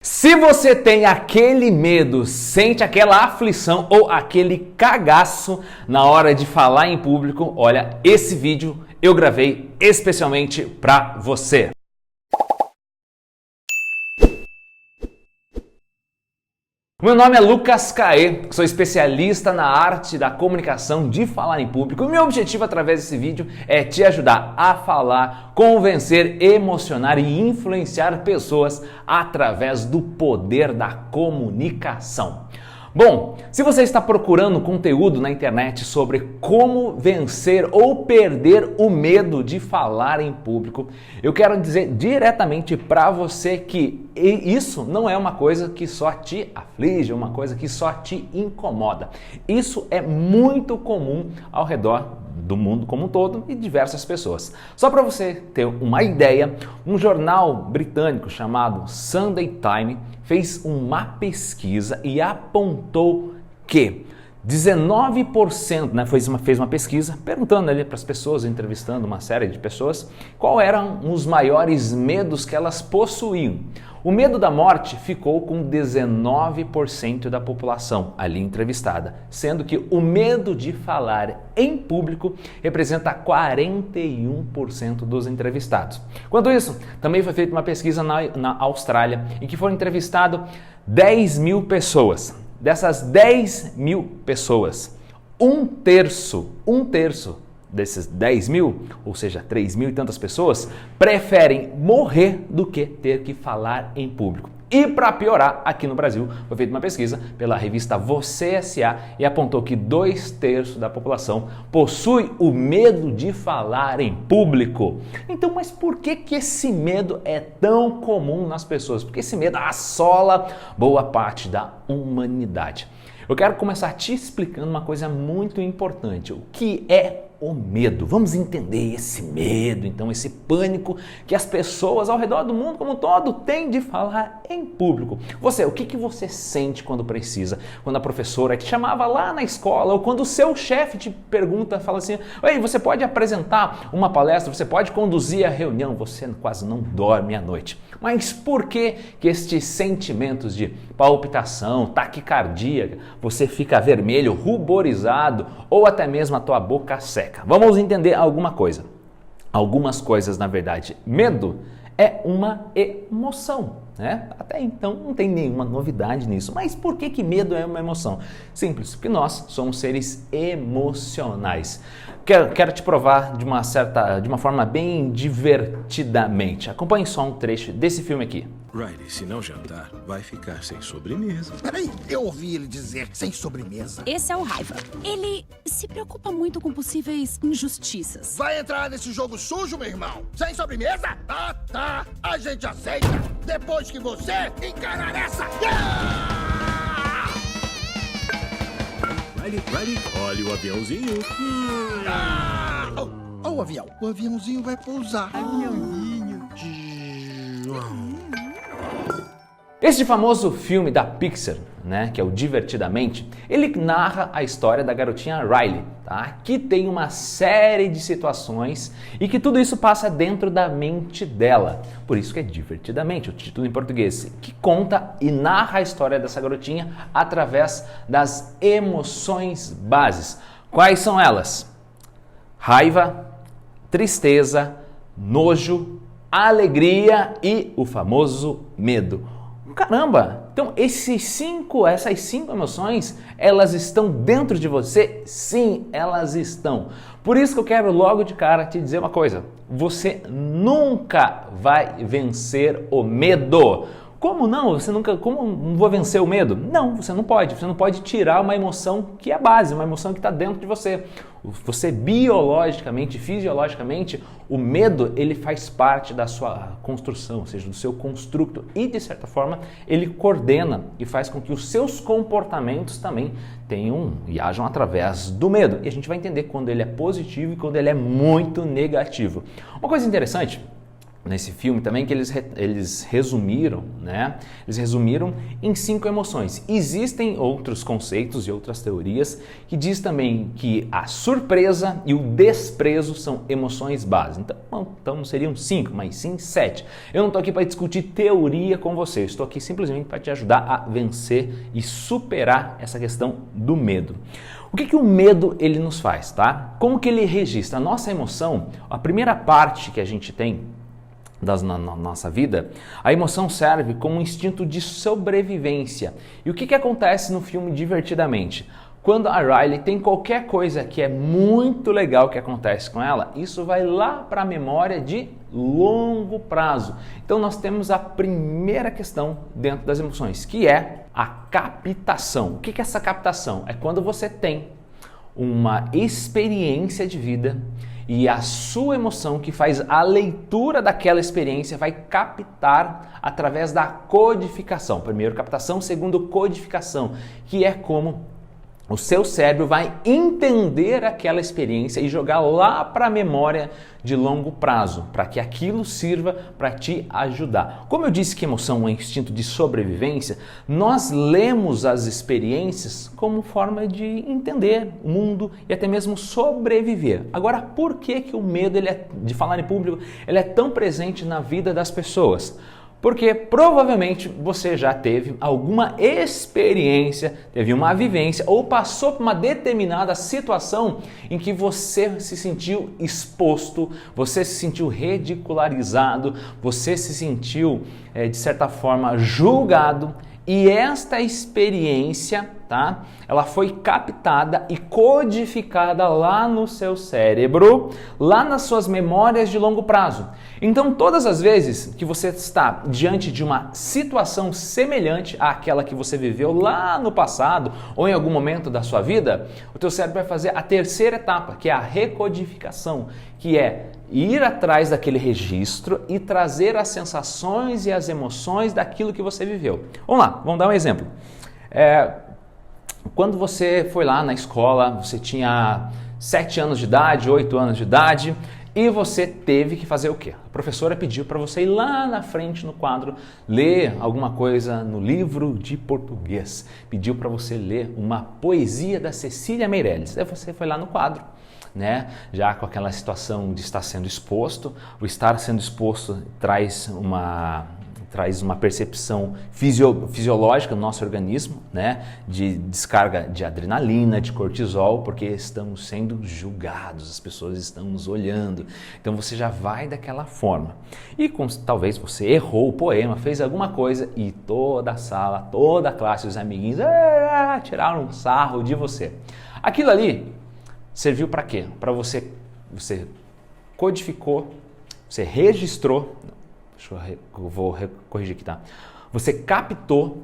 Se você tem aquele medo, sente aquela aflição ou aquele cagaço na hora de falar em público, olha, esse vídeo eu gravei especialmente para você. Meu nome é Lucas Caê, sou especialista na arte da comunicação de falar em público e meu objetivo através desse vídeo é te ajudar a falar, convencer, emocionar e influenciar pessoas através do poder da comunicação. Bom, se você está procurando conteúdo na internet sobre como vencer ou perder o medo de falar em público, eu quero dizer diretamente para você que isso não é uma coisa que só te aflige, uma coisa que só te incomoda. Isso é muito comum ao redor do mundo como um todo e diversas pessoas. Só para você ter uma ideia, um jornal britânico chamado Sunday Times fez uma pesquisa e apontou que 19%, fez uma pesquisa perguntando ali para as pessoas, entrevistando uma série de pessoas, qual eram os maiores medos que elas possuíam. O medo da morte ficou com 19% da população ali entrevistada, sendo que o medo de falar em público representa 41% dos entrevistados. Quanto isso, também foi feita uma pesquisa na Austrália, em que foram entrevistadas 10 mil pessoas. Dessas 10 mil pessoas, um terço desses 10 mil, ou seja, 3 mil e tantas pessoas, preferem morrer do que ter que falar em público. E para piorar, aqui no Brasil, foi feita uma pesquisa pela revista Você S.A. e apontou que 2/3 da população possui o medo de falar em público. Então, mas por que esse medo é tão comum nas pessoas? Porque esse medo assola boa parte da humanidade. Eu quero começar te explicando uma coisa muito importante, o que é o medo. Vamos entender esse medo, então, esse pânico que as pessoas ao redor do mundo como um todo têm de falar em público. Você, o que você sente quando precisa? Quando a professora te chamava lá na escola ou quando o seu chefe te pergunta, fala assim, "Oi, você pode apresentar uma palestra, você pode conduzir a reunião", você quase não dorme à noite. Mas por que estes sentimentos de palpitação, taquicardia, você fica vermelho, ruborizado ou até mesmo a tua boca seca? Vamos entender algumas coisas, na verdade. Medo é uma emoção, né? Até então não tem nenhuma novidade nisso. Mas por que medo é uma emoção? Simples, porque nós somos seres emocionais. Quero te provar de uma forma bem divertidamente. Acompanhe só um trecho desse filme aqui. Riley, se não jantar, vai ficar sem sobremesa. Peraí, eu ouvi ele dizer sem sobremesa. Esse é o Raiva. Ele se preocupa muito com possíveis injustiças. Vai entrar nesse jogo sujo, meu irmão? Sem sobremesa? Tá. A gente aceita. Depois que você encarar essa... Riley, olha o aviãozinho. O avião. O aviãozinho vai pousar. Este famoso filme da Pixar, né, que é o Divertidamente, ele narra a história da garotinha Riley, tá, que tem uma série de situações e que tudo isso passa dentro da mente dela. Por isso que é Divertidamente, o título em português, que conta e narra a história dessa garotinha através das emoções bases. Quais são elas? Raiva, tristeza, nojo, alegria e o famoso medo. Caramba! Então essas cinco emoções, elas estão dentro de você? Sim, elas estão. Por isso que eu quero logo de cara te dizer uma coisa. Você nunca vai vencer o medo. Como não? Como não vou vencer o medo? Não, você não pode. Você não pode tirar uma emoção que é base, uma emoção que está dentro de você. Você biologicamente, fisiologicamente, o medo ele faz parte da sua construção, ou seja, do seu construto e de certa forma ele coordena e faz com que os seus comportamentos também tenham e ajam através do medo. E a gente vai entender quando ele é positivo e quando ele é muito negativo. Uma coisa interessante nesse filme também que eles resumiram, né? Eles resumiram em 5 emoções. Existem outros conceitos e outras teorias que diz também que a surpresa e o desprezo são emoções base. Então não seriam 5, mas sim 7. Eu não estou aqui para discutir teoria com você, estou aqui simplesmente para te ajudar a vencer e superar essa questão do medo. O que o medo ele nos faz, tá? Como que ele registra? A nossa emoção, a primeira parte que a gente tem na nossa vida, a emoção serve como um instinto de sobrevivência. E o que acontece no filme Divertidamente? Quando a Riley tem qualquer coisa que é muito legal que acontece com ela, isso vai lá para a memória de longo prazo. Então nós temos a primeira questão dentro das emoções, que é a captação. O que é essa captação? É quando você tem uma experiência de vida e a sua emoção que faz a leitura daquela experiência vai captar através da codificação. Primeiro captação, segundo codificação, que é como o seu cérebro vai entender aquela experiência e jogar lá para a memória de longo prazo, para que aquilo sirva para te ajudar. Como eu disse que emoção é um instinto de sobrevivência, nós lemos as experiências como forma de entender o mundo e até mesmo sobreviver. Agora, por que o medo de falar em público ele é tão presente na vida das pessoas? Porque provavelmente você já teve alguma experiência, teve uma vivência ou passou por uma determinada situação em que você se sentiu exposto, você se sentiu ridicularizado, você se sentiu, de certa forma, julgado. E esta experiência, tá? Ela foi captada e codificada lá no seu cérebro, lá nas suas memórias de longo prazo. Então, todas as vezes que você está diante de uma situação semelhante àquela que você viveu lá no passado ou em algum momento da sua vida, o teu cérebro vai fazer a terceira etapa, que é a recodificação, que é ir atrás daquele registro e trazer as sensações e as emoções daquilo que você viveu. Vamos lá, vamos dar um exemplo. Quando você foi lá na escola, você tinha 7 anos de idade, 8 anos de idade, e você teve que fazer o quê? A professora pediu para você ir lá na frente no quadro, ler alguma coisa no livro de português. Pediu para você ler uma poesia da Cecília Meirelles. Aí você foi lá no quadro, né? Já com aquela situação de estar sendo exposto. O estar sendo exposto traz uma percepção fisiológica no nosso organismo, né? De descarga de adrenalina, de cortisol, porque estamos sendo julgados, as pessoas estão nos olhando. Então você já vai daquela forma. E talvez você errou o poema, fez alguma coisa e toda a sala, toda a classe, os amiguinhos tiraram um sarro de você. Aquilo ali serviu para quê? Para você codificou, você registrou. Eu vou corrigir aqui, tá? Você captou,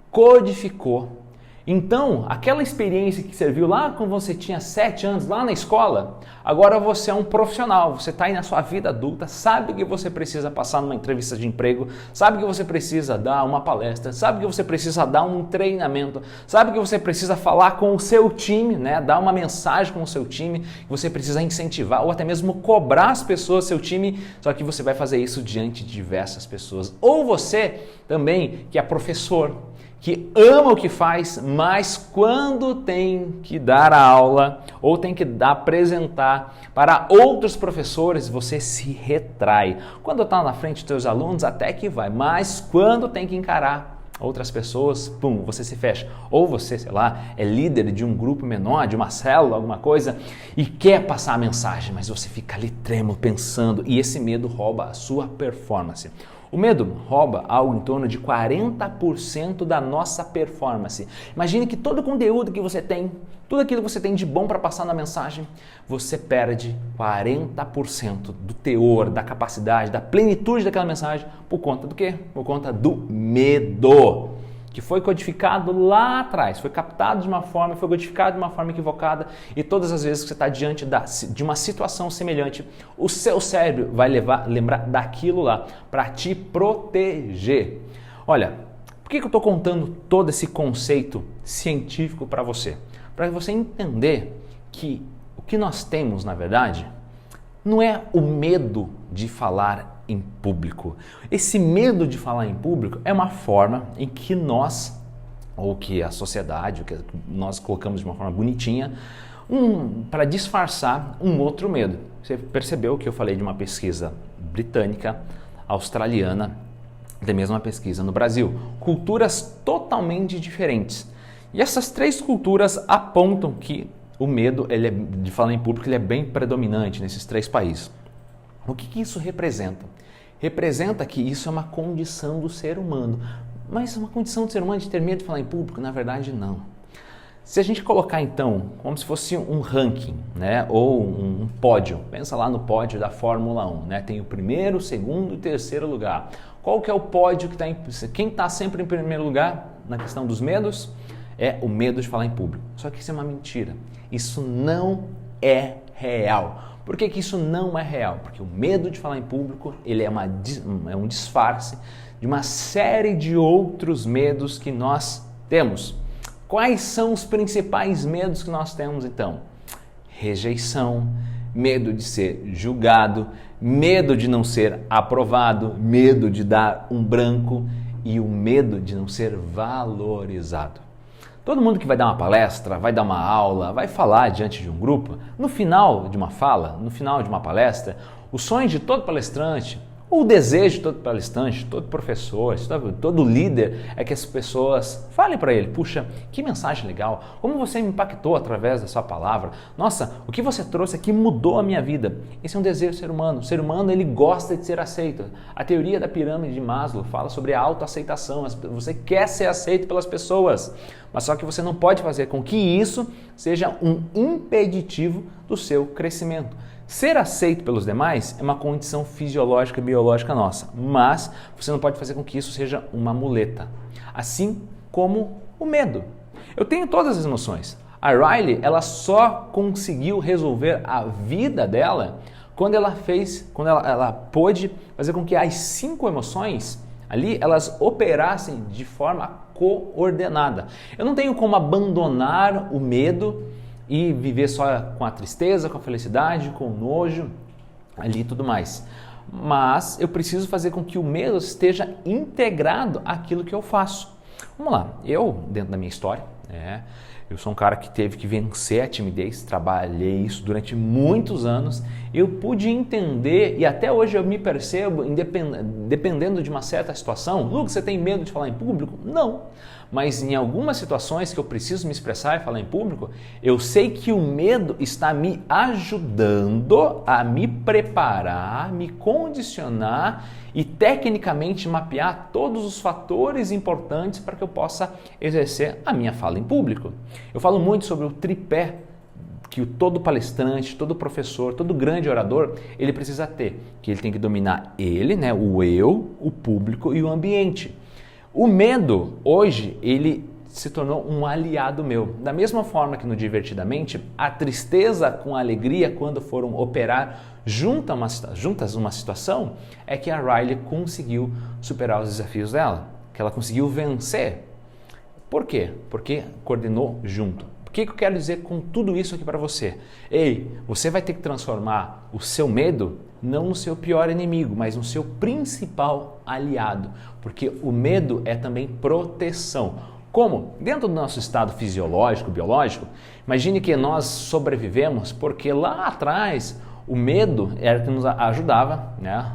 codificou. Então, aquela experiência que serviu lá quando você tinha 7 anos, lá na escola, agora você é um profissional, você está aí na sua vida adulta, sabe que você precisa passar numa entrevista de emprego, sabe que você precisa dar uma palestra, sabe que você precisa dar um treinamento, sabe que você precisa falar com o seu time, né? Dar uma mensagem com o seu time, que você precisa incentivar ou até mesmo cobrar as pessoas do seu time, só que você vai fazer isso diante de diversas pessoas. Ou você também, que é professor, que ama o que faz, mas quando tem que dar a aula ou tem que apresentar para outros professores, você se retrai. Quando está na frente dos seus alunos, até que vai, mas quando tem que encarar outras pessoas, pum, você se fecha. Ou você, sei lá, é líder de um grupo menor, de uma célula, alguma coisa, e quer passar a mensagem, mas você fica ali trêmulo, pensando, e esse medo rouba a sua performance. O medo rouba algo em torno de 40% da nossa performance. Imagine que todo o conteúdo que você tem, tudo aquilo que você tem de bom para passar na mensagem, você perde 40% do teor, da capacidade, da plenitude daquela mensagem. Por conta do quê? Por conta do medo, que foi codificado lá atrás, foi captado de uma forma, foi codificado de uma forma equivocada, e todas as vezes que você está diante de uma situação semelhante, o seu cérebro vai lembrar daquilo lá para te proteger. Olha, por que eu estou contando todo esse conceito científico para você? Para você entender que o que nós temos, na verdade, não é o medo de falar em público. Esse medo de falar em público é uma forma em que nós, ou que a sociedade, que nós colocamos de uma forma bonitinha, para disfarçar um outro medo. Você percebeu que eu falei de uma pesquisa britânica, australiana, até mesmo uma pesquisa no Brasil. Culturas totalmente diferentes. E essas três culturas apontam que o medo de falar em público ele é bem predominante nesses três países. O que isso representa? Representa que isso é uma condição do ser humano. Mas uma condição do ser humano de ter medo de falar em público? Na verdade, não. Se a gente colocar então, como se fosse um ranking, né, ou um pódio, pensa lá no pódio da Fórmula 1, né, tem o primeiro, o segundo e o terceiro lugar. Qual que é o pódio que está quem está sempre em primeiro lugar na questão dos medos? É o medo de falar em público. Só que isso é uma mentira. Isso não é real. Por que isso não é real? Porque o medo de falar em público ele é um disfarce de uma série de outros medos que nós temos. Quais são os principais medos que nós temos então? Rejeição, medo de ser julgado, medo de não ser aprovado, medo de dar um branco e o medo de não ser valorizado. Todo mundo que vai dar uma palestra, vai dar uma aula, vai falar diante de um grupo, no final de uma fala, no final de uma palestra, o sonho de todo palestrante, ou o desejo de todo palestrante, todo professor, todo líder é que as pessoas falem para ele, puxa, que mensagem legal, como você me impactou através da sua palavra, nossa, o que você trouxe aqui mudou a minha vida. Esse é um desejo do ser humano. O ser humano ele gosta de ser aceito. A teoria da pirâmide de Maslow fala sobre a autoaceitação. Você quer ser aceito pelas pessoas, mas só que você não pode fazer com que isso seja um impeditivo do seu crescimento. Ser aceito pelos demais é uma condição fisiológica e biológica nossa, mas você não pode fazer com que isso seja uma muleta, assim como o medo. Eu tenho todas as emoções. A Riley, ela só conseguiu resolver a vida dela quando ela pôde fazer com que as 5 emoções ali elas operassem de forma coordenada. Eu não tenho como abandonar o medo e viver só com a tristeza, com a felicidade, com o nojo ali e tudo mais. Mas eu preciso fazer com que o medo esteja integrado àquilo que eu faço. Vamos lá, eu, dentro da minha história, eu sou um cara que teve que vencer a timidez, trabalhei isso durante muitos anos, eu pude entender e até hoje eu me percebo, dependendo de uma certa situação, Lucas, você tem medo de falar em público? Não. Mas em algumas situações que eu preciso me expressar e falar em público, eu sei que o medo está me ajudando a me preparar, me condicionar e tecnicamente mapear todos os fatores importantes para que eu possa exercer a minha fala em público. Eu falo muito sobre o tripé que todo palestrante, todo professor, todo grande orador, ele precisa ter, que ele tem que dominar ele, né, o eu, o público e o ambiente. O medo, hoje, ele se tornou um aliado meu. Da mesma forma que no Divertidamente, a tristeza com a alegria, quando foram operar juntas uma situação, é que a Riley conseguiu superar os desafios dela, que ela conseguiu vencer. Por quê? Porque coordenou junto. O que eu quero dizer com tudo isso aqui para você? Ei, você vai ter que transformar o seu medo não no seu pior inimigo, mas no seu principal aliado, porque o medo é também proteção. Como? Dentro do nosso estado fisiológico, biológico, imagine que nós sobrevivemos porque lá atrás o medo era que nos ajudava, né,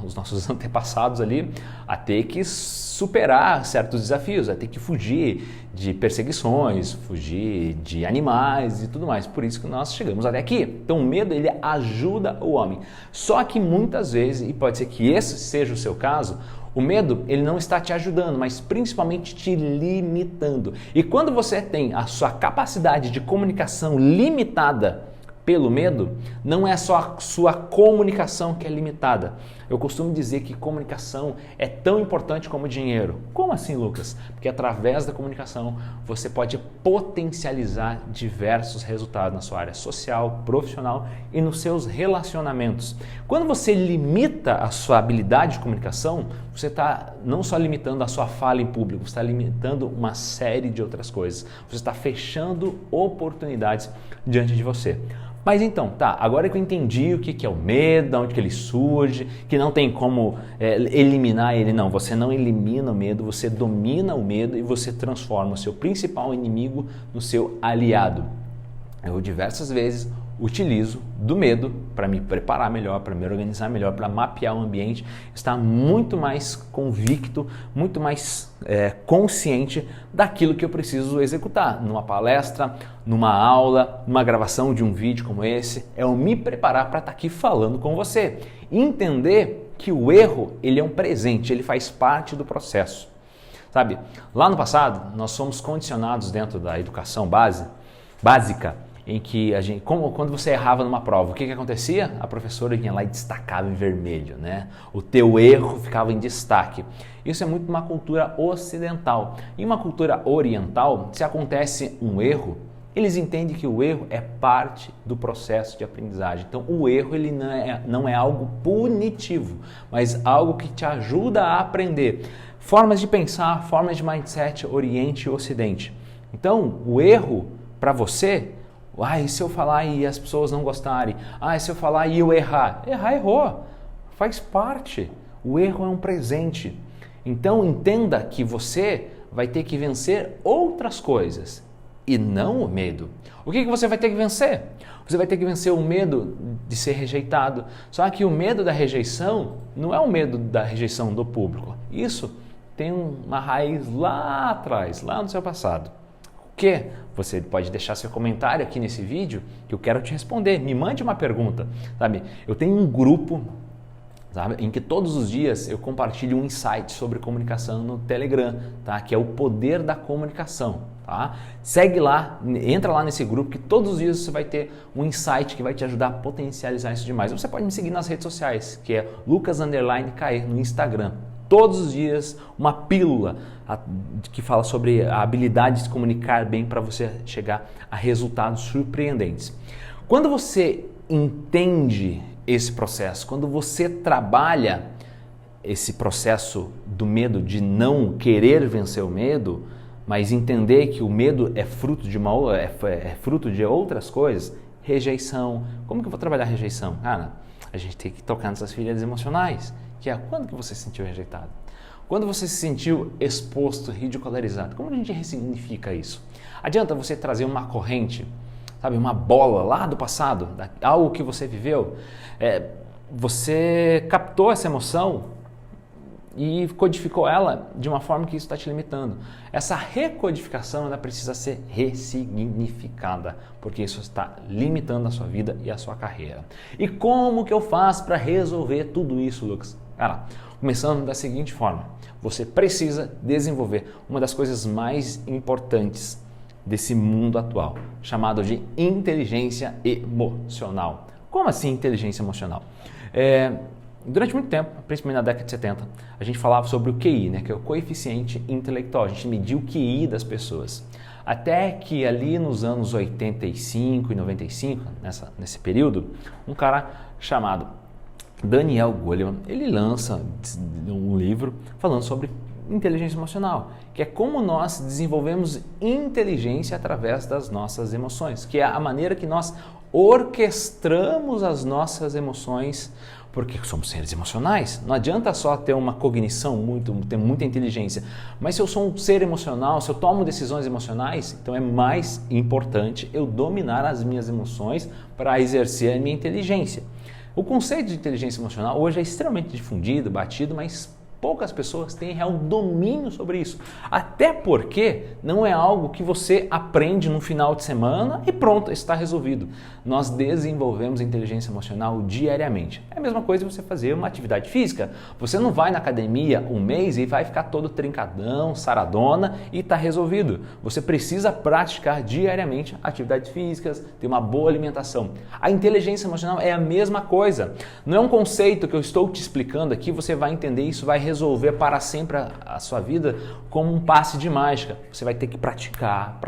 os nossos antepassados ali, a ter que superar certos desafios, a ter que fugir de perseguições, fugir de animais e tudo mais. Por isso que nós chegamos até aqui. Então o medo ele ajuda o homem. Só que muitas vezes, e pode ser que esse seja o seu caso, o medo ele não está te ajudando, mas principalmente te limitando. E quando você tem a sua capacidade de comunicação limitada pelo medo, não é só a sua comunicação que é limitada. Eu costumo dizer que comunicação é tão importante como dinheiro. Como assim, Lucas? Porque através da comunicação você pode potencializar diversos resultados na sua área social, profissional e nos seus relacionamentos. Quando você limita a sua habilidade de comunicação, você está não só limitando a sua fala em público, você está limitando uma série de outras coisas. Você está fechando oportunidades diante de você. Mas então, tá, agora que eu entendi o que é o medo, de onde que ele surge, que não tem como eliminar ele, não, você não elimina o medo, você domina o medo e você transforma o seu principal inimigo no seu aliado. Eu diversas vezes utilizo do medo para me preparar melhor, para me organizar melhor, para mapear o ambiente, estar muito mais convicto, muito mais consciente daquilo que eu preciso executar. Numa palestra, numa aula, numa gravação de um vídeo como esse, é eu me preparar para estar aqui falando com você. Entender que o erro, ele é um presente, ele faz parte do processo. Sabe, lá no passado, nós somos condicionados dentro da educação básica, em que a gente, quando você errava numa prova, o que acontecia? A professora vinha lá e destacava em vermelho, né? O teu erro ficava em destaque. Isso é muito uma cultura ocidental. Em uma cultura oriental, se acontece um erro, eles entendem que o erro é parte do processo de aprendizagem. Então, o erro ele não é algo punitivo, mas algo que te ajuda a aprender. Formas de pensar, formas de mindset, Oriente e Ocidente. Então, o erro, para você, e se eu falar e as pessoas não gostarem? E se eu falar e eu errar? Errou. Faz parte. O erro é um presente. Então entenda que você vai ter que vencer outras coisas e não o medo. O que você vai ter que vencer? Você vai ter que vencer o medo de ser rejeitado. Só que o medo da rejeição não é o medo da rejeição do público. Isso tem uma raiz lá atrás, lá no seu passado. Que você pode deixar seu comentário aqui nesse vídeo que eu quero te responder. Me mande uma pergunta, sabe? Eu tenho um grupo, sabe, em que todos os dias eu compartilho um insight sobre comunicação no Telegram, tá? Que é o poder da comunicação, tá? Segue lá, entra lá nesse grupo que todos os dias você vai ter um insight que vai te ajudar a potencializar isso demais. Você pode me seguir nas redes sociais, que é Lucas_Caê no Instagram. Todos os dias uma pílula que fala sobre a habilidade de se comunicar bem para você chegar a resultados surpreendentes. Quando você entende esse processo, quando você trabalha esse processo do medo de não querer vencer o medo, mas entender que o medo é fruto de outras coisas, rejeição. Como que eu vou trabalhar a rejeição? Cara, a gente tem que tocar nessas feridas emocionais. Que é quando que você se sentiu rejeitado? Quando você se sentiu exposto, ridicularizado? Como a gente ressignifica isso? Adianta você trazer uma corrente, sabe, uma bola lá do passado, algo que você viveu? Você captou essa emoção e codificou ela de uma forma que isso está te limitando. Essa recodificação ela precisa ser ressignificada, porque isso está limitando a sua vida e a sua carreira. E como que eu faço para resolver tudo isso, Lucas? Cara, começando da seguinte forma, você precisa desenvolver uma das coisas mais importantes desse mundo atual, chamado de inteligência emocional. Como assim inteligência emocional? Durante muito tempo, principalmente na década de 70, a gente falava sobre o QI, né, que é o coeficiente intelectual. A gente media o QI das pessoas. Até que ali nos anos 85 e 95, nesse período, um cara chamado Daniel Goleman, ele lança um livro falando sobre inteligência emocional, que é como nós desenvolvemos inteligência através das nossas emoções, que é a maneira que nós orquestramos as nossas emoções, porque somos seres emocionais. Não adianta só ter uma cognição, ter muita inteligência, mas se eu sou um ser emocional, se eu tomo decisões emocionais, então é mais importante eu dominar as minhas emoções para exercer a minha inteligência. O conceito de inteligência emocional hoje é extremamente difundido, batido, mas poucas pessoas têm real domínio sobre isso. Até porque não é algo que você aprende no final de semana e pronto, está resolvido. Nós desenvolvemos inteligência emocional diariamente. É a mesma coisa que você fazer uma atividade física. Você não vai na academia um mês e vai ficar todo trincadão, saradona e está resolvido. Você precisa praticar diariamente atividades físicas, ter uma boa alimentação. A inteligência emocional é a mesma coisa. Não é um conceito que eu estou te explicando aqui, você vai entender isso, vai resolver para sempre a sua vida como um passe de mágica. Você vai ter que praticar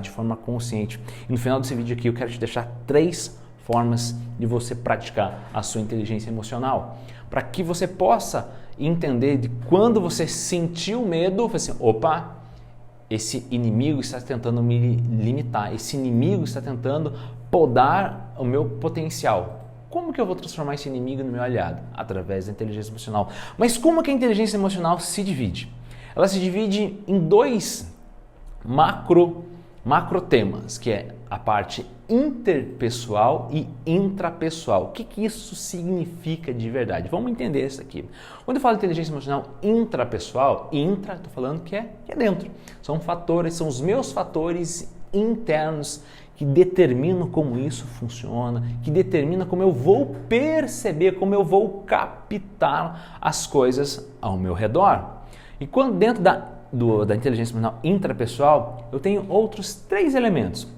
de forma consciente. E no final desse vídeo aqui eu quero te deixar 3 formas de você praticar a sua inteligência emocional, para que você possa entender de quando você sentiu medo, assim, opa, esse inimigo está tentando me limitar, esse inimigo está tentando podar o meu potencial. Como que eu vou transformar esse inimigo no meu aliado? Através da inteligência emocional. Mas como que a inteligência emocional se divide? Ela se divide em dois macro temas, que é a parte interpessoal e intrapessoal. O que isso significa de verdade? Vamos entender isso aqui. Quando eu falo de inteligência emocional intrapessoal, estou falando que é dentro. São fatores, são os meus fatores internos que determinam como isso funciona, que determina como eu vou perceber, como eu vou captar as coisas ao meu redor. E quando dentro da inteligência emocional intrapessoal, eu tenho outros 3 elementos.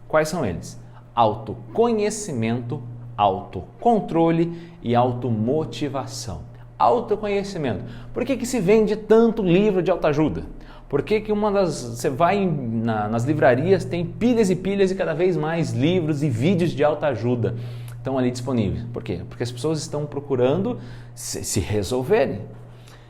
Quais são eles? Autoconhecimento, autocontrole e automotivação. Autoconhecimento. Por que se vende tanto livro de autoajuda? Por que você vai nas livrarias, tem pilhas e pilhas e cada vez mais livros e vídeos de autoajuda estão ali disponíveis? Por quê? Porque as pessoas estão procurando se resolverem.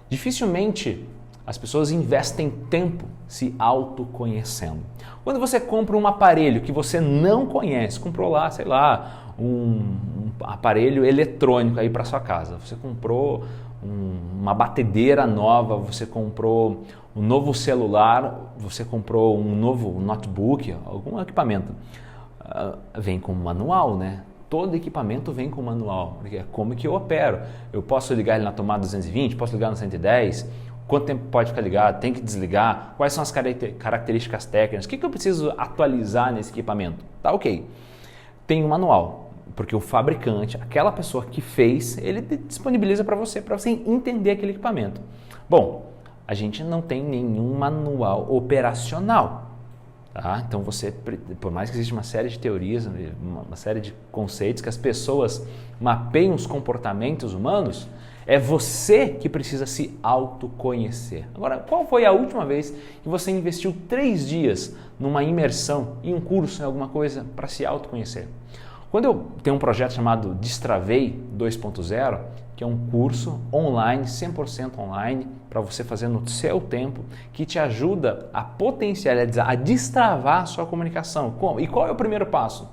Dificilmente as pessoas investem tempo se autoconhecendo. Quando você compra um aparelho que você não conhece, comprou lá, sei lá, um aparelho eletrônico aí para sua casa, você comprou uma batedeira nova, você comprou um novo celular, você comprou um novo notebook, algum equipamento, vem com manual, né? Todo equipamento vem com manual, porque é como que eu opero. Eu posso ligar ele na tomada 220, posso ligar no 110, quanto tempo pode ficar ligado, tem que desligar, quais são as características técnicas, o que eu preciso atualizar nesse equipamento? Tá ok. Tem um manual, porque o fabricante, aquela pessoa que fez, ele disponibiliza para você entender aquele equipamento. Bom, a gente não tem nenhum manual operacional. Tá? Então você, por mais que exista uma série de teorias, uma série de conceitos que as pessoas mapeiam os comportamentos humanos, é você que precisa se autoconhecer. Agora, qual foi a última vez que você investiu 3 dias numa imersão, em um curso, em alguma coisa, para se autoconhecer? Quando eu tenho um projeto chamado Destravei 2.0, que é um curso online, 100% online, para você fazer no seu tempo, que te ajuda a potencializar, a destravar a sua comunicação. Como? E qual é o primeiro passo?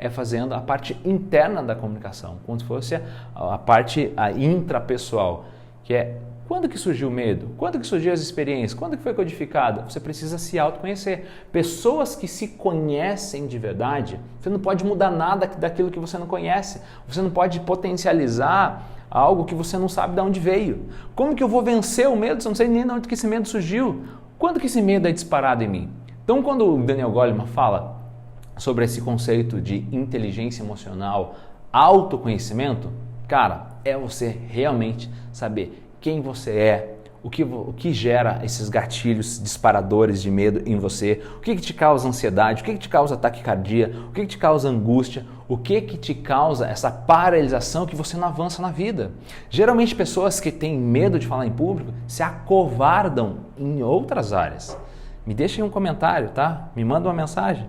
É fazendo a parte interna da comunicação, como se fosse a parte intrapessoal, que é quando que surgiu o medo, quando que surgiu as experiências, quando que foi codificada. Você precisa se autoconhecer. Pessoas que se conhecem de verdade, você não pode mudar nada daquilo que você não conhece, você não pode potencializar algo que você não sabe de onde veio. Como que eu vou vencer o medo se eu não sei nem de onde que esse medo surgiu? Quando que esse medo é disparado em mim? Então, quando o Daniel Goleman fala sobre esse conceito de inteligência emocional, autoconhecimento, cara, é você realmente saber quem você é, o que gera esses gatilhos disparadores de medo em você, o que te causa ansiedade, o que te causa taquicardia, o que te causa angústia, o que te causa essa paralisação que você não avança na vida. Geralmente pessoas que têm medo de falar em público se acovardam em outras áreas. Me deixem um comentário, tá? Me manda uma mensagem.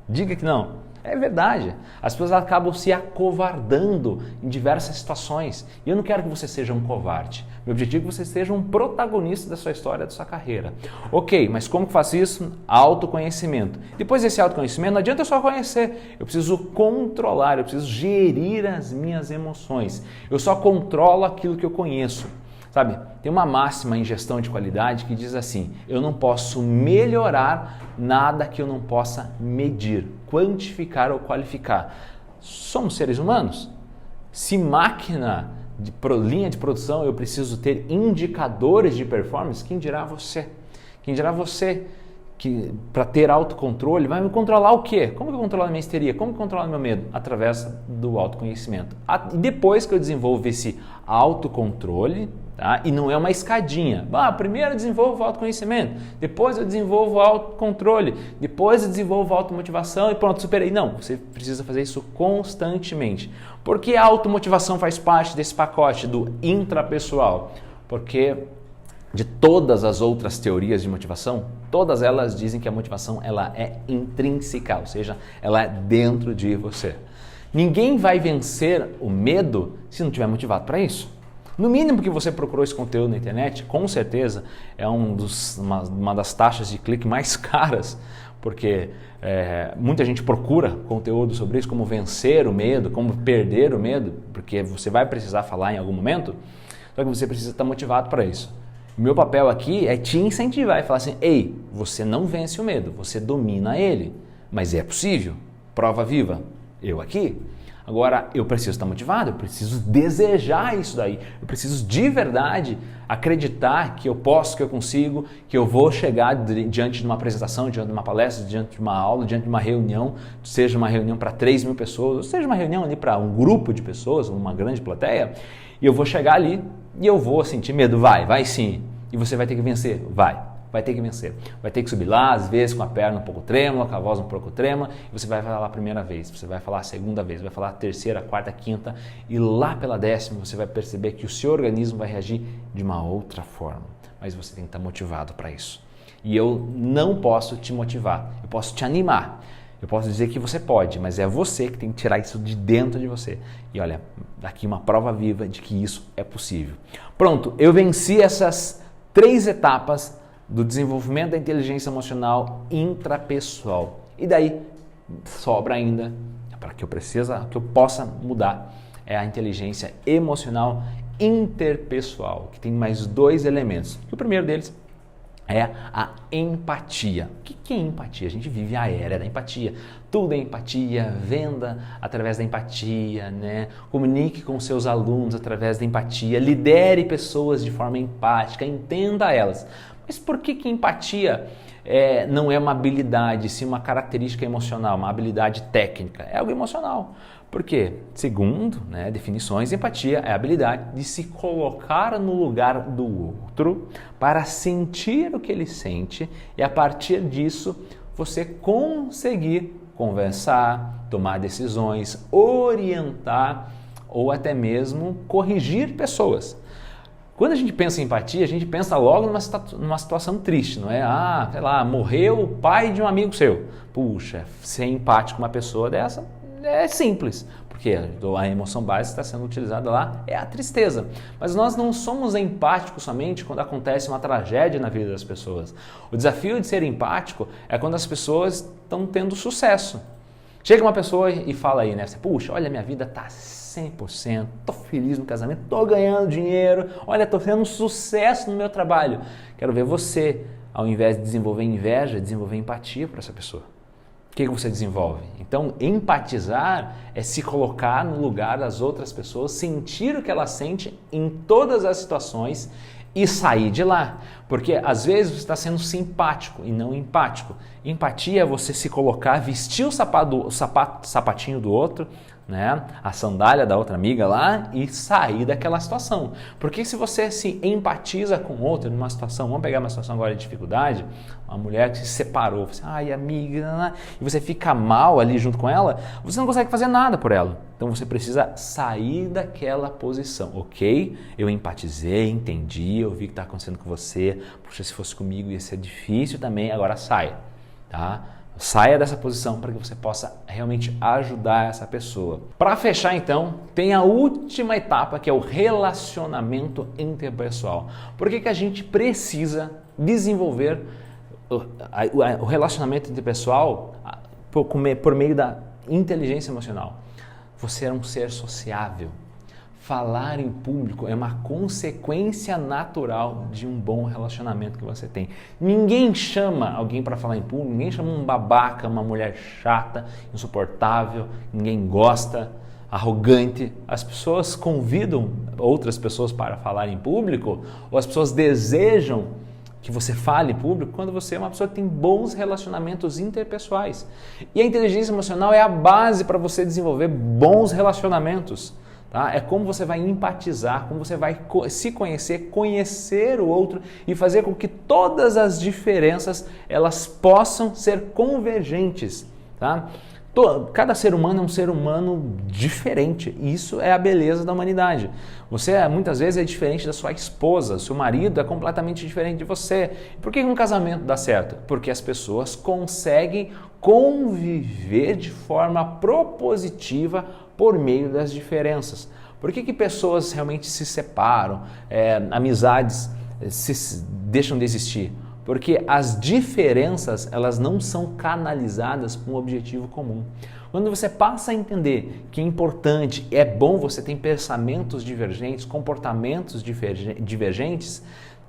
Diga que não. É verdade. As pessoas acabam se acovardando em diversas situações. E eu não quero que você seja um covarde. Meu objetivo é que você seja um protagonista da sua história, da sua carreira. Ok, mas como que faço isso? Autoconhecimento. Depois desse autoconhecimento, não adianta eu só conhecer. Eu preciso controlar, eu preciso gerir as minhas emoções. Eu só controlo aquilo que eu conheço. Sabe, tem uma máxima em gestão de qualidade que diz assim: eu não posso melhorar nada que eu não possa medir, quantificar ou qualificar. Somos seres humanos. Se máquina de linha de produção eu preciso ter indicadores de performance, quem dirá você? Quem dirá você que para ter autocontrole vai me controlar o quê? Como que eu controlo a minha histeria? Como que eu controlo o meu medo? Através do autoconhecimento. Depois que eu desenvolvo esse autocontrole, tá? E não é uma escadinha. Primeiro eu desenvolvo o autoconhecimento, depois eu desenvolvo o autocontrole, depois eu desenvolvo a automotivação e pronto, superei. Não, você precisa fazer isso constantemente. Porque a automotivação faz parte desse pacote do intrapessoal? Porque de todas as outras teorias de motivação, todas elas dizem que a motivação ela é intrínseca, ou seja, ela é dentro de você. Ninguém vai vencer o medo se não estiver motivado para isso. No mínimo que você procurou esse conteúdo na internet, com certeza é uma das taxas de clique mais caras, porque muita gente procura conteúdo sobre isso, como vencer o medo, como perder o medo, porque você vai precisar falar em algum momento, só que você precisa estar motivado para isso. O meu papel aqui é te incentivar e falar assim, ei, você não vence o medo, você domina ele, mas é possível, prova viva, eu aqui. Agora, eu preciso estar motivado, eu preciso desejar isso daí, eu preciso de verdade acreditar que eu posso, que eu consigo, que eu vou chegar diante de uma apresentação, diante de uma palestra, diante de uma aula, diante de uma reunião, seja uma reunião para 3.000 pessoas, ou seja uma reunião ali para um grupo de pessoas, uma grande plateia, e eu vou chegar ali e eu vou sentir medo, vai sim, e você vai ter que vencer, vai ter que vencer. Vai ter que subir lá, às vezes com a perna um pouco trêmula, com a voz um pouco trêmula, e você vai falar a primeira vez, você vai falar a segunda vez, vai falar a terceira, a quarta, a quinta, e lá pela 10ª você vai perceber que o seu organismo vai reagir de uma outra forma. Mas você tem que estar motivado para isso. E eu não posso te motivar, eu posso te animar. Eu posso dizer que você pode, mas é você que tem que tirar isso de dentro de você. E olha, daqui uma prova viva de que isso é possível. Pronto, eu venci essas 3 etapas do desenvolvimento da inteligência emocional intrapessoal. E daí sobra ainda, para que eu possa mudar, é a inteligência emocional interpessoal, que tem mais 2 elementos. E o primeiro deles é a empatia. O que é empatia? A gente vive a era da empatia. Tudo é empatia, venda através da empatia, né? Comunique com seus alunos através da empatia, lidere pessoas de forma empática, entenda elas. Mas por que empatia não é uma habilidade, sim uma característica emocional, uma habilidade técnica? É algo emocional. Por quê? Segundo definições, empatia é a habilidade de se colocar no lugar do outro para sentir o que ele sente e a partir disso você conseguir conversar, tomar decisões, orientar ou até mesmo corrigir pessoas. Quando a gente pensa em empatia, a gente pensa logo numa situação triste, não é? Sei lá, morreu o pai de um amigo seu. Puxa, ser empático com uma pessoa dessa é simples, porque a emoção básica está sendo utilizada lá é a tristeza. Mas nós não somos empáticos somente quando acontece uma tragédia na vida das pessoas. O desafio de ser empático é quando as pessoas estão tendo sucesso. Chega uma pessoa e fala aí, né? Puxa, olha, minha vida está 100%, tô feliz no casamento, tô ganhando dinheiro, olha, tô tendo um sucesso no meu trabalho. Quero ver você, ao invés de desenvolver inveja, desenvolver empatia para essa pessoa. O que você desenvolve? Então, empatizar é se colocar no lugar das outras pessoas, sentir o que ela sente em todas as situações e sair de lá. Porque às vezes você está sendo simpático e não empático. Empatia é você se colocar, vestir o sapatinho do outro, né? A sandália da outra amiga lá e sair daquela situação. Porque se você se empatiza com outra numa situação, vamos pegar uma situação agora de dificuldade, uma mulher que se separou, você, ai amiga, e você fica mal ali junto com ela, você não consegue fazer nada por ela. Então você precisa sair daquela posição, ok? Eu empatizei, entendi, eu vi o que está acontecendo com você, puxa, se fosse comigo ia ser difícil também, agora saia, tá? Saia dessa posição para que você possa realmente ajudar essa pessoa. Para fechar então, tem a última etapa que é o relacionamento interpessoal. Por que a gente precisa desenvolver o relacionamento interpessoal por meio da inteligência emocional? Você é um ser sociável. Falar em público é uma consequência natural de um bom relacionamento que você tem. Ninguém chama alguém para falar em público, ninguém chama um babaca, uma mulher chata, insuportável, ninguém gosta, arrogante. As pessoas convidam outras pessoas para falar em público, ou as pessoas desejam que você fale em público quando você é uma pessoa que tem bons relacionamentos interpessoais. E a inteligência emocional é a base para você desenvolver bons relacionamentos. Tá? É como você vai empatizar, como você vai se conhecer, conhecer o outro e fazer com que todas as diferenças elas possam ser convergentes. Tá? Cada ser humano é um ser humano diferente. Isso é a beleza da humanidade. Você muitas vezes é diferente da sua esposa, seu marido é completamente diferente de você. Por que um casamento dá certo? Porque as pessoas conseguem conviver de forma propositiva por meio das diferenças. Por que pessoas realmente se separam, amizades deixam de existir? Porque as diferenças, elas não são canalizadas para um objetivo comum. Quando você passa a entender que é importante, é bom você ter pensamentos divergentes, comportamentos divergentes,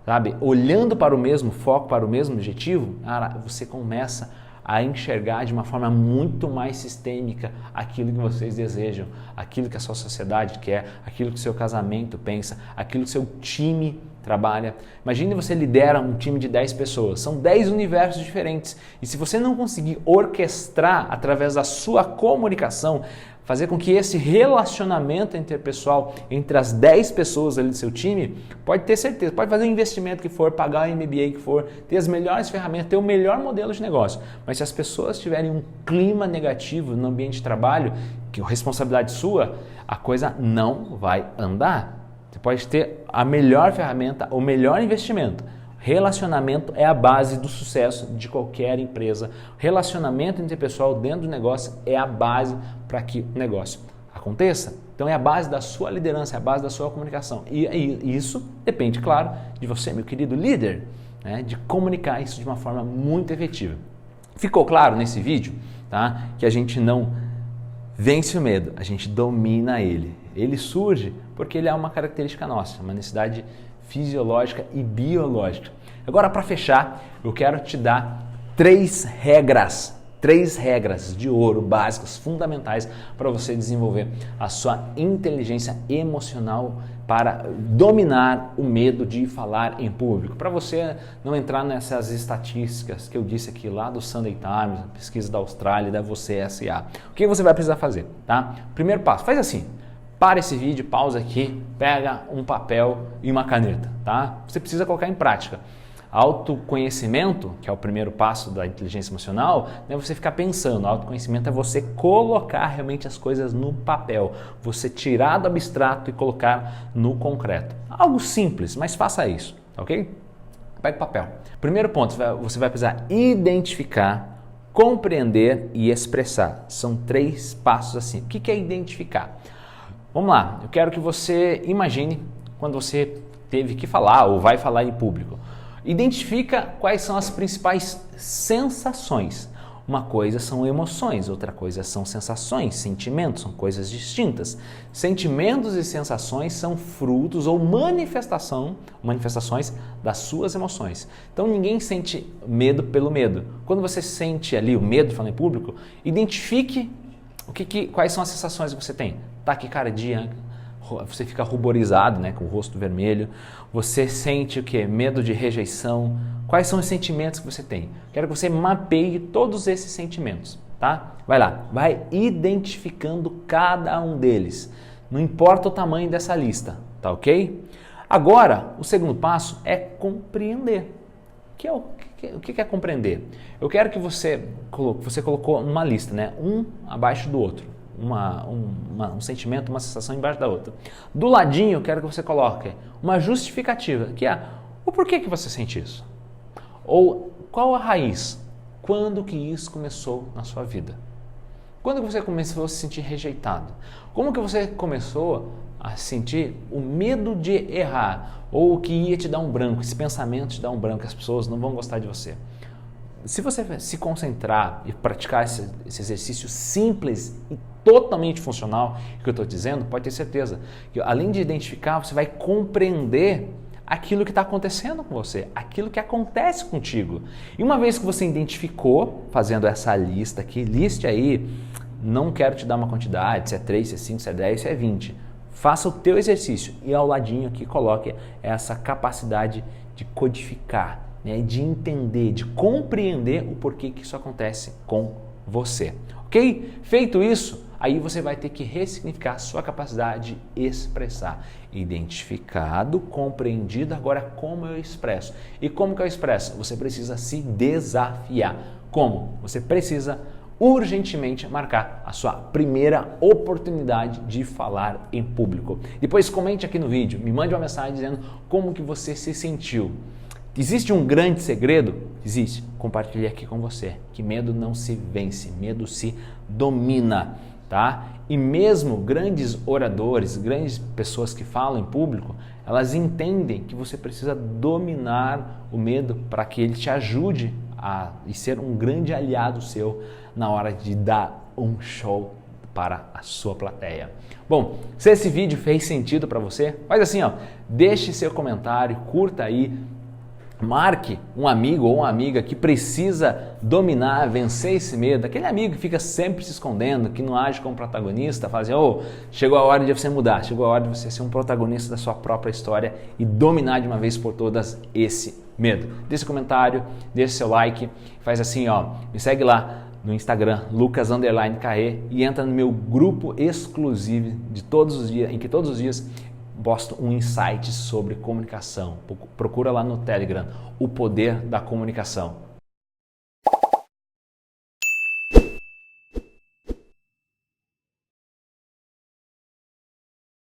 sabe? Olhando para o mesmo foco, para o mesmo objetivo, você começa a enxergar de uma forma muito mais sistêmica aquilo que vocês desejam, aquilo que a sua sociedade quer, aquilo que o seu casamento pensa, aquilo que o seu time trabalha. Imagine você lidera um time de 10 pessoas, são 10 universos diferentes, e se você não conseguir orquestrar através da sua comunicação, fazer com que esse relacionamento interpessoal entre as 10 pessoas ali do seu time, pode ter certeza, pode fazer o investimento que for, pagar o MBA que for, ter as melhores ferramentas, ter o melhor modelo de negócio, mas se as pessoas tiverem um clima negativo no ambiente de trabalho, que é responsabilidade sua, a coisa não vai andar. Você pode ter a melhor ferramenta, o melhor investimento. Relacionamento é a base do sucesso de qualquer empresa. Relacionamento interpessoal dentro do negócio é a base para que o negócio aconteça. Então é a base da sua liderança, é a base da sua comunicação. E isso depende, claro, de você, meu querido líder, né, de comunicar isso de uma forma muito efetiva. Ficou claro nesse vídeo, tá, que a gente não vence o medo, a gente domina ele. Ele surge porque ele é uma característica nossa, uma necessidade fisiológica e biológica. Agora, para fechar, eu quero te dar três regras de ouro básicas, fundamentais para você desenvolver a sua inteligência emocional para dominar o medo de falar em público. Para você não entrar nessas estatísticas que eu disse aqui lá do Sunday Times, pesquisa da Austrália, da Você SA. O que você vai precisar fazer, tá? Primeiro passo, faz assim. Para esse vídeo, pausa aqui, pega um papel e uma caneta, tá? Você precisa colocar em prática. Autoconhecimento, que é o primeiro passo da inteligência emocional, não é você ficar pensando. Autoconhecimento é você colocar realmente as coisas no papel. Você tirar do abstrato e colocar no concreto. Algo simples, mas faça isso, ok? Pega o papel. Primeiro ponto, você vai precisar identificar, compreender e expressar. São 3 passos assim. O que é identificar? Vamos lá, eu quero que você imagine quando você teve que falar ou vai falar em público. Identifica quais são as principais sensações. Uma coisa são emoções, outra coisa são sensações, sentimentos, são coisas distintas. Sentimentos e sensações são frutos ou manifestações das suas emoções. Então ninguém sente medo pelo medo. Quando você sente ali o medo de falar em público, identifique quais são as sensações que você tem. Taquicardia, você fica ruborizado, né, com o rosto vermelho. Você sente o quê? Medo de rejeição. Quais são os sentimentos que você tem? Quero que você mapeie todos esses sentimentos, tá? Vai lá, vai identificando cada um deles. Não importa o tamanho dessa lista, tá ok? Agora, o segundo passo é compreender. O que é compreender? Eu quero que você colocou numa lista, né? Um abaixo do outro. Um sentimento, uma sensação embaixo da outra. Do ladinho, eu quero que você coloque uma justificativa, que é o porquê que você sente isso. Ou qual a raiz? Quando que isso começou na sua vida? Quando que você começou a se sentir rejeitado? Como que você começou a sentir o medo de errar? Ou que ia te dar um branco, esse pensamento te dá um branco, as pessoas não vão gostar de você. Se você se concentrar e praticar esse exercício simples e totalmente funcional, que eu estou dizendo, pode ter certeza que além de identificar, você vai compreender aquilo que está acontecendo com você, aquilo que acontece contigo. E uma vez que você identificou, fazendo essa lista aqui, liste aí, não quero te dar uma quantidade, se é 3, se é 5, se é 10, se é 20. Faça o teu exercício e ao ladinho aqui coloque essa capacidade de codificar, né, de entender, de compreender o porquê que isso acontece com você. Ok? Feito isso, aí você vai ter que ressignificar a sua capacidade de expressar. Identificado, compreendido, agora como eu expresso. E como que eu expresso? Você precisa se desafiar. Como? Você precisa urgentemente marcar a sua primeira oportunidade de falar em público. Depois comente aqui no vídeo, me mande uma mensagem dizendo como que você se sentiu. Existe um grande segredo? Existe. Compartilhei aqui com você que medo não se vence, medo se domina, tá? E mesmo grandes oradores, grandes pessoas que falam em público, elas entendem que você precisa dominar o medo para que ele te ajude e ser um grande aliado seu na hora de dar um show para a sua plateia. Bom, se esse vídeo fez sentido para você, faz assim, ó, deixe seu comentário, curta aí, marque um amigo ou uma amiga que precisa dominar, vencer esse medo, aquele amigo que fica sempre se escondendo, que não age como protagonista, fala assim, oh, chegou a hora de você mudar, chegou a hora de você ser um protagonista da sua própria história e dominar de uma vez por todas esse medo. Deixe seu comentário, deixe seu like, faz assim, ó, me segue lá no Instagram, Lucas_Carré, e entra no meu grupo exclusivo de todos os dias, em que todos os dias posto um insight sobre comunicação. Procura lá no Telegram, o poder da comunicação.